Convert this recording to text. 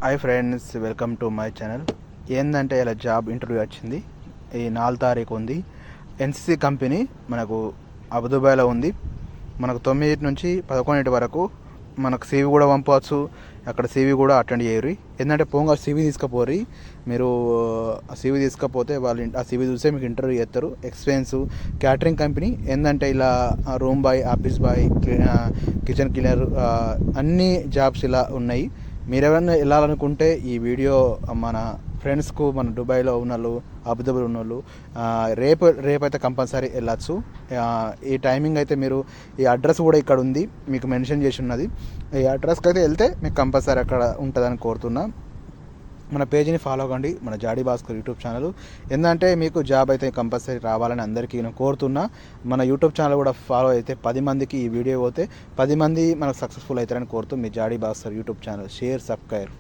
Hi friends, welcome to my channel. ఏంటంటే ఇలా job interview వచ్చింది. ఈ 4 తారీఖు ఉంది. ఎన్సీసీ కంపెనీ మనకు అబుదుబాయ్లో ఉంది. మనకు 9 నుంచి 11 వరకు మనకు సీవీ కూడా పంపవచ్చు. అక్కడ సీవీ కూడా అటెండ్ చేయరు. ఏంటంటే పోంగా సీవీ తీసుకుపోరి. మీరు ఆ సీవీ తీసుకపోతే వాళ్ళు ఆ సీవీ చూసే మీకు ఇంటర్వ్యూ చేస్తారు. ఎక్స్పీరియన్స్ క్యాటరింగ్ కంపెనీ ఏంటంటే ఇలా room boy, office boy, kitchen cleaner అన్ని జాబ్స్ ఇలా ఉన్నాయి. మీరు ఎవరైనా వెళ్ళాలనుకుంటే ఈ వీడియో మన ఫ్రెండ్స్కు, మన దుబాయ్లో ఉన్న వాళ్ళు, అబుదాబిలో ఉన్న వాళ్ళు రేపైతే కంపల్సరీ వెళ్ళచ్చు. ఈ టైమింగ్ అయితే మీరు ఈ అడ్రస్ కూడా ఇక్కడ ఉంది, మీకు మెన్షన్ చేసి ఉన్నది. ఈ అడ్రస్కి అయితే వెళ్తే మీకు కంపల్సరీ అక్కడ ఉంటుందని కోరుతున్నా. మన పేజీని ఫాలో అవ్వండి, మన జాడీ భాస్కర్ యూట్యూబ్ ఛానల్. ఏంటంటే మీకు జాబ్ అయితే కంపల్సరీ రావాలని అందరికీ నేను కోరుతున్నా. మన యూట్యూబ్ ఛానల్ కూడా ఫాలో అయితే 10 మందికి ఈ వీడియో పోతే 10 మంది మనకు సక్సెస్ఫుల్ అవుతారని కోరుతూ మీ జాడీ Bhaskar YouTube channel share, subscribe.